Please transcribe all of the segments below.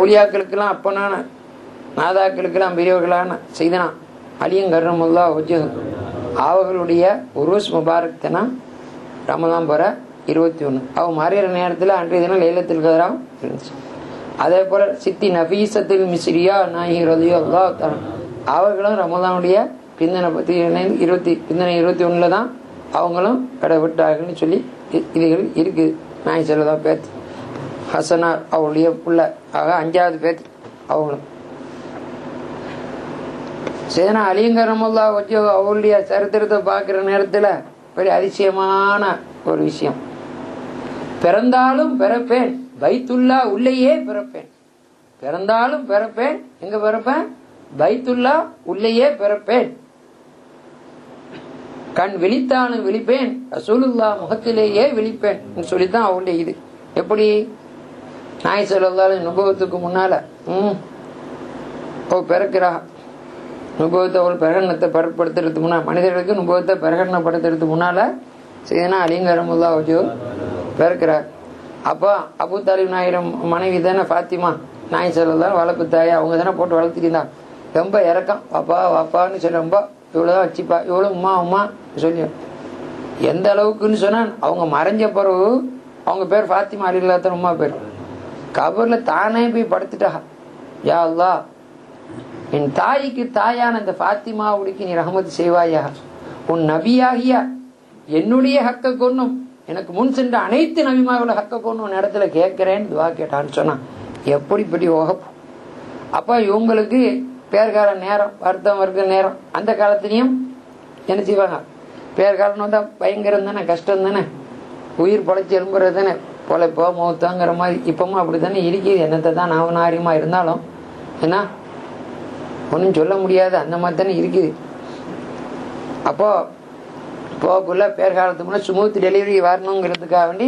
ஒளியாக்களுக்கெல்லாம் அப்பனான நாதாக்களுக்கெல்லாம் பெரியவர்களான செய்தனா அலியும் கர்ரமுல்லா வஜ்ஹு அவர்களுடைய உருஸ் முபாரக் தினம் ரமதான் போற 21. அவ மறையிற நேரத்தில் அன்றைய தினம் லைலத்துல் கத்ராக இருந்துச்சு. அதே போல சித்தி நபீசத்துல் மிஸ்ரியா நாயகி ரலியல்லாஹு தஆலா அவர்களும் ரமதானுடைய பிந்தனை 21 தான் அவங்களும் கடை விட்டார்கள்னு சொல்லி இதுகள் இருக்குது. நாய் சொல்லதான் பேத்து ஹசனார் அவருடைய புள்ள ஆக 5வது பேத்து அவங்களும் சேனா அலிங்கரமுல்லா வச்சு அவருடைய சரித்திரத்தை பார்க்குற நேரத்தில் பெரிய அதிசயமான ஒரு விஷயம். பிறந்தாலும் பிறப்பேன், பைத்துல்லா உள்ளேயே பிறப்பேன். பிறந்தாலும் பிறப்பேன், எங்க பிறப்பேன்? பைத்துல்லா உள்ளேயே பிறப்பேன். கண் விழித்தாலும் விழிப்பேன், ரசூலுல்லா முகத்திலேயே விழிப்பேன் சொல்லித்தான் அவருடைய இது. எப்படி நாய் சொல்லி நுபவத்துக்கு முன்னால பிறக்கிறா நுபவத்தை ஒரு பிரகடனத்தை படுத்துறதுக்கு முன்னால, மனிதர்களுக்கு நுபவத்தை பிரகடனப்படுத்துறதுக்கு முன்னால செய்தனா அலிங்கரமுல்லா வச்சு பிறக்கிறார். அப்போ அபு தாலிப் நாயிரம் மனைவி தானே ஃபாத்திமா நாய் சொல்லலாம் வளர்ப்பு தாயா, அவங்க தானே போட்டு வளர்த்துக்கிட்டாங்க. ரொம்ப இறக்கம், வாப்பா வாப்பான்னு சொல்லி ரொம்ப இவ்வளோதான் வச்சுப்பா, இவ்வளோ உமா உமா சொல்லி எந்த அளவுக்குன்னு சொன்னா அவங்க மறைஞ்ச பிறகு அவங்க பேர் ஃபாத்திமா அலில்லாத்தான் உமா பேர். கபர்ல தானே போய் படுத்துட்டா, யா அல்லாஹ் என் தாய்க்கு தாயான இந்த ஃபாத்திமாவுக்கு நீ ரஹமத் செய்வாயா, உன் நபியாகிய என்னுடைய ஹக்க கொன்னும் எனக்கு முன் சென்ற அனைத்து நபிமாவோட ஹக்க கொன்னும் இடத்துல கேட்கிறேன்னு துவா கேட்டான்னு சொன்னான். எப்படிப்படி வகுப்பு. அப்ப இவங்களுக்கு பேர்கால நேரம் வருத்தம் வருகிற நேரம் அந்த காலத்திலையும் என்ன செய்வாங்க, பேர்காலம் வந்தா பயங்கரம் தானே, கஷ்டம் தானே, உயிர் பொழைச்சி எழும்புறது தானே, பொழைப்போ மௌத்தாங்கிற மாதிரி இப்பவும் அப்படித்தானே இருக்குது. என்னத்தை தான் நாவனாரியமா இருந்தாலும் என்ன ஒன்றும் சொல்ல முடியாது, அந்த மாதிரி தானே இருக்குது. அப்போ போக்குள்ள பேர்காலத்துக்கு முன்னாடி சுமூத் டெலிவரி வரணுங்கிறதுக்காக வேண்டி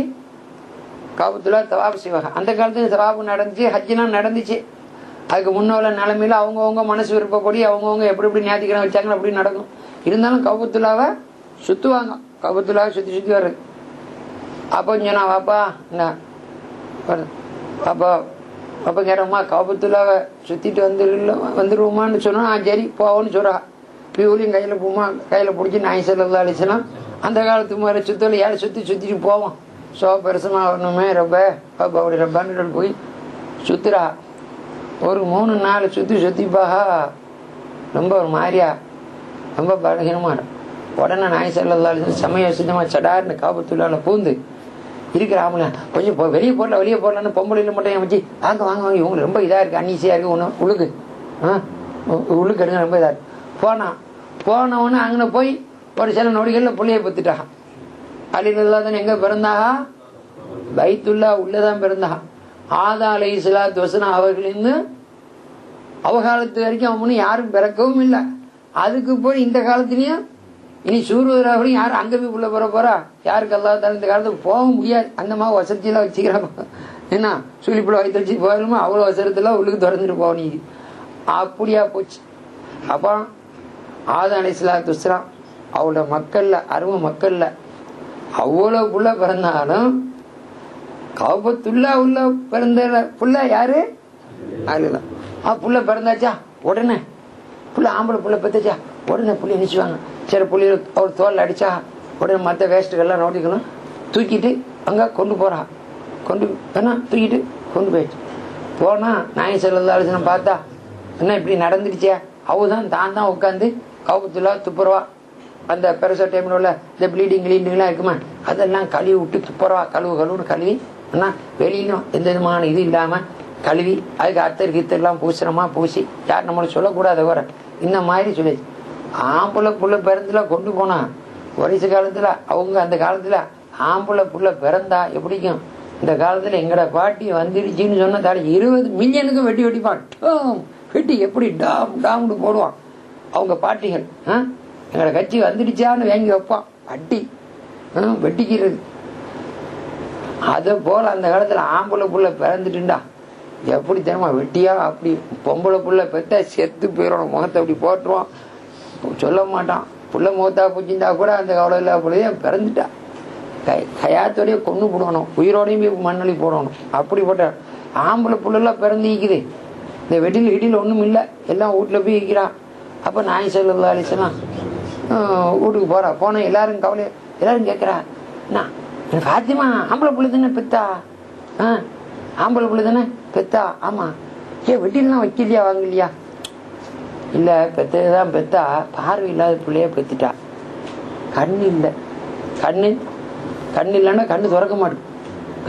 காபத்துல்லா தவாப் செய்வாங்க. அந்த காலத்துல தவாப்பு நடந்துச்சு, ஹஜ்ஜெல்லாம் நடந்துச்சு. அதுக்கு முன்னோல நிலைமையில அவங்கவுங்க மனசு விருப்பப்படி அவங்கவுங்க எப்படி எப்படி ஞாத்திக்கிழமை வச்சாங்களோ அப்படி நடக்கும். இருந்தாலும் கபத்துல்லாவை சுத்துவாங்க, கபத்துல்லாவை சுத்தி சுத்தி வர்றது. அப்போ சொன்னா வாப்பா என்ன அப்போ அப்போ கேட்டோம்மா கபத்துல்லாவை சுத்திட்டு வந்துருவோமான்னு சொன்னா சரி போவோன்னு சொல்றா. பியூலையும் கையில போமா, கையில பிடிச்சி நாய் ஸல்லல்லாஹு அலைஹி வஸல்லம் அந்த காலத்து மாதிரி சுத்தல யாரை சுத்திட்டு போவோம். பெருசமா வரணுமே ரொம்ப அப்படி ரப்பான்னு போய் சுத்துறா. ஒரு 3-4 சுத்திப்பாக ரொம்ப ஒரு மாதிரியா ரொம்ப பலகீனமா உடனே நாய் ஸல்லல்லாஹு அலைஹி வஸல்லம் சமய சுத்தமா சடார்னு காபத்துல்லால பூந்து இருக்கிறாமல கொஞ்சம் வெளியே போடலான்னு பொம்பளையில மட்டும் வச்சு வாங்க வாங்க வாங்க இவங்களுக்கு ரொம்ப இதா இருக்கு, அன்னீசியா இருக்கு, ஒன்று உழுக்கு உழுக்கு எடுங்க ரொம்ப இதா இருக்கு. போனவொன்னு அங்கே போய் ஒரு சில நொடிகள்ல புள்ளைய பத்துட்டா. அலிரல்லாஹு எங்க பிறந்தாக? பைத்துல்லா உள்ளதான் பிறந்தாக. ஆதா அலைஹிஸ்ஸலாத்து வஸலாம் அவர்களின் அவகாலத்து வரைக்கும் அவனு யாரும் பிறக்கவும் இல்லை. அதுக்கு போய் இந்த காலத்திலயும் இனி சூரியராகலையும் யாரும் அங்க போய் உள்ள போறா? யாருக்கு அல்லாஹ் தஆலா இந்த காலத்துக்கு போக முடியாது. அந்த மாதிரி வசதியெல்லாம் வச்சுக்கிறாங்க. என்ன சுழிப்புல வயிற்று வச்சு போகணுமோ அவ்வளவு வசரத்துல உள்ளுக்கு திறந்துட்டு போகணும். அப்படியா போச்சு. அப்ப ஆதா அலைஹிஸ்ஸலாத்து வஸலாம் அவளோட மக்கள்ல அருமை மக்கள்ல அவ்வளவு புள்ள பிறந்தாலும் கௌபத்துல்லா உள்ள பிறந்த புள்ள யாரு? அதுதான் புள்ள பிறந்தாச்சா உடனே புள்ள ஆம்பளை புள்ள பெத்தாச்சா உடனே புள்ளி நினைச்சுவாங்க. சரி புள்ளிய அவர் தோல் அடிச்சா உடனே மற்ற வேஸ்ட்டுகள்லாம் நோட்டிக்கணும் தூக்கிட்டு அங்க கொண்டு போறா. தூக்கிட்டு கொண்டு போயிடுச்சு. போனா நாய் ஸல்லல்லாஹு அலைஹி வஸல்லம் பார்த்தா என்ன இப்படி நடந்துடுச்சே, அவதான் தான் உட்காந்து கௌபத்துல்லா துப்புரவா அந்த பெருசா டைம்ல உள்ள இந்த ப்ளீடிங் கிளீடிங்லாம் இருக்குமா அதெல்லாம் கழுவி விட்டு துப்புரவா கழுவுன்னு கழுவி ஆனா வெளியிலும் எந்த விதமான இது இல்லாம கழுவி அதுக்கு அத்தர் பூசுறமா பூசி யார் நம்மளை சொல்லக்கூடாது வர இந்த மாதிரி சொல்லிச்சு. ஆம்பளை புள்ள பிறந்துல கொண்டு போனா வயசு காலத்துல அவங்க அந்த காலத்துல ஆம்பளை புள்ள பிறந்தா எப்படிக்கும் இந்த காலத்துல எங்கட பாட்டி வந்துடுச்சுன்னு சொன்னா 20 மில்லியனுக்கும் வெட்டிப்பான். வெட்டி எப்படி டாம்னு போடுவான் அவங்க பாட்டிகள். எங்கட கட்சி வந்துடுச்சான்னு வாங்கி வைப்பான் வட்டி வெட்டிக்கிறது. அத போல அந்த காலத்துல ஆம்பளை புள்ள பிறந்துட்டுண்டா எப்படி தெரியுமா வெட்டியா அப்படி பொம்பளை புள்ள பெத்தா செத்து போயிடணும், முகத்தை அப்படி போட்டுருவான், சொல்ல மாட்டான். புள்ள முகத்தா பூச்சிருந்தா கூட அந்த கவலை இல்லா புள்ளைய பிறந்துட்டா கயாத்தோடய கொண்டு போடணும், உயிரோடையும் மண்ணொலி போடணும். அப்படிப்பட்ட ஆம்பளை புள்ளெல்லாம் பிறந்திக்குது, இந்த வெட்டில் இடியில் ஒன்றும் இல்லை, எல்லாம் வீட்டில் போய் இருக்கிறான். அப்போ நாய் ஸல்லல்லாஹு அலைஹி வஸல்லம் வீட்டுக்கு போனா எல்லாரும் கவலை, எல்லாரும் கேட்குறா, என்ன ஃபாத்திமா ஆம்பளை புள்ள தானே பெத்தா? ஆம்பளை புள்ள தானே பெத்தா? ஆமா. ஏன் வெட்டிலாம் வைக்கலையா, வாங்கலையா? இல்லை, பெத்ததான் பெத்தா, பார்வை இல்லாத பிள்ளைய பெத்துட்டா. கண்ணு இல்லை, கண்ணு இல்லைன்னா கண்ணு திறக்க மாட்டேன்,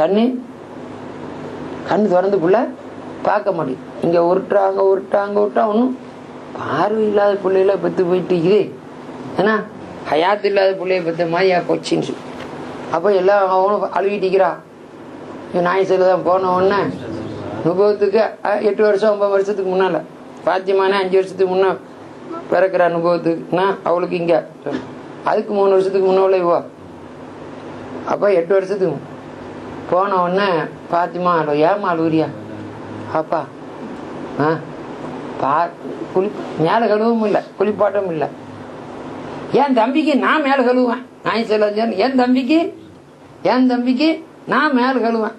கண்ணு திறந்து புள்ள பார்க்க மாட்டேன். இங்கே உருட்டுறாங்க ஒன்றும் பார்வை இல்லாத பிள்ளைகள பெற்று போயிட்டு இது ஏன்னா ஹயாத்து இல்லாத பிள்ளைய பெற்ற மாதிரியா போச்சின்னு. அப்போ எல்லாம் அவனும் அழுவிட்டிக்கிறா. நாய் செல்லுதான் போன உடனே நுபவத்துக்கு 8 வருஷம் 9 வருஷத்துக்கு முன்னால, பாத்தியமான 5 வருஷத்துக்கு முன்னே பிறக்கிற அனுபவத்துக்குன்னா அவளுக்கு இங்கே அதுக்கு 3 வருஷத்துக்கு முன்னால இவா. அப்போ 8 வருஷத்துக்கு போன உடனே பாத்திமா ஏமா அழுவுறியா? அப்பா மேலே கழுவும் இல்லை, குளிப்பாட்டம் இல்லை. என் தம்பிக்கு நான் மேலே கழுவேன். நாய் சொல்ல என் தம்பிக்கு நான் மேலே கழுவேன்.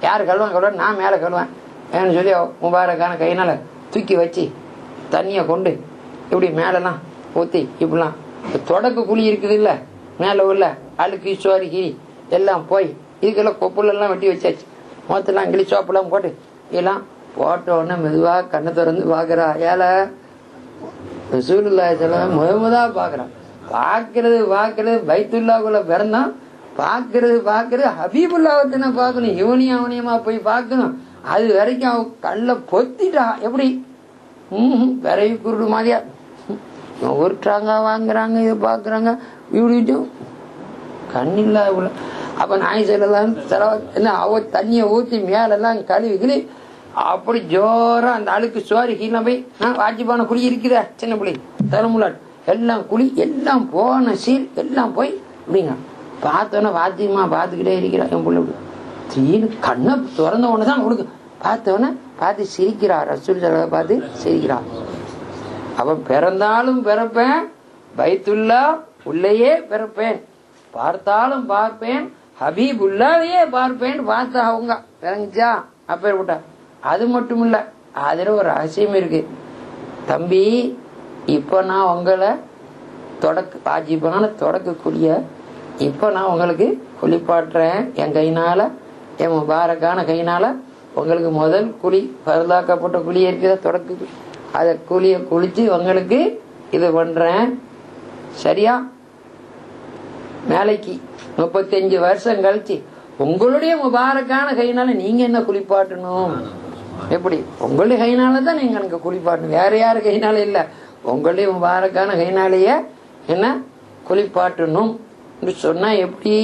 யார் கழுவேன்? நான் மேலே கழுவேன் ஏன்னு சொல்லி முபாரக்கான கையினால தூக்கி வச்சு தண்ணியை கொண்டு இப்படி மேலெல்லாம் ஊற்றி இப்படிலாம் தொடக்க குழி இருக்குது இல்லை, மேலே உள்ள அழுக்கு சோறு கீழி எல்லாம் போய் இதுக்கெல்லாம் கொப்புலெல்லாம் வெட்டி வச்சாச்சு. மொத்தெல்லாம் கிளி சோப்பெல்லாம் போட்டு எல்லாம் போட்ட உடனே மெதுவாக கண்ணை திறந்து பார்க்குறா. ஏழை ரசூலுல்லாஹி ஸல்லல்லாஹு முதமுதா பார்க்குறான். பார்க்கறது பைத்துல்லாக்குள்ள பிறந்தான். பார்க்கறது ஹபீபுல்லாவத்தின பார்க்கணும். அவனியமா போய் பார்க்கணும். அது வரைக்கும் அவன் கல்ல பொத்திட்டா. எப்படி விரைவி குருடு மாதிரியா உருட்டுறாங்க, வாங்குறாங்க, இதை பார்க்குறாங்க, இப்படிட்டும் கண்ணில்லாத உள்ள. அப்போ நாய் செல்லலாம் என்ன அவ தண்ணியை ஊற்றி மேலெல்லாம் கழுவி அப்படி ஜோரா அந்த அழுக்கு சோறு கீழே போய் வாஜிபான குழி இருக்குதா சின்ன பிள்ளை தலைமுலாட் எல்லாம் குழி எல்லாம் போன சீல் எல்லாம் போய் அப்படிங்க பார்த்தோன்னே வாத்தியமா பார்த்துக்கிட்டே இருக்கிறா. என் பிள்ளை திடீர்னு கண்ணை திறந்த உடனே தான் அவளுக்கு பார்த்தோன்னே பார்த்து சிரிக்கிறா. ரசூல் ஸல்லல்லாஹு பார்த்து சிரிக்கிறா. அவன் பிறந்தாலும் பிறப்பேன், பைத்துல்லா உள்ளேயே பிறப்பேன், பார்த்தாலும் பார்ப்பேன், ஹபீபுல்லாவையே பார்ப்பேன் பார்த்தா அவங்க விளங்கிச்சா. அப்பேர் விட்டா. அது மட்டும் இல்ல, அதுல ஒரு ரகசியம் இருக்கு. தம்பி, இப்ப நான் உங்களை வாஜிபான தொடக்கக்கூடிய இப்ப நான் உங்களுக்கு குளிப்பாட்டுறேன். என் கையினால, என் முபாரக்கான கையினால உங்களுக்கு முதல் குழி பரதாக்கப்பட்ட குழி இருக்குதா தொடக்கு, அதை குழிய குளிச்சு உங்களுக்கு இது பண்றேன். சரியா? நாளைக்கு 35 வருஷம் கழிச்சு உங்களுடைய முபாரக்கான கையினால நீங்க என்ன குளிப்பாட்டணும்? எப்படி? உங்களுடைய கையினால தான் நீங்க எனக்கு குளிப்பாட்டணும், வேற யாரு கையினால இல்ல. உங்களுடைய முபாரக்கான கையினாலேயே என்ன குளிப்பாட்டணும் சொன்னா எப்படி?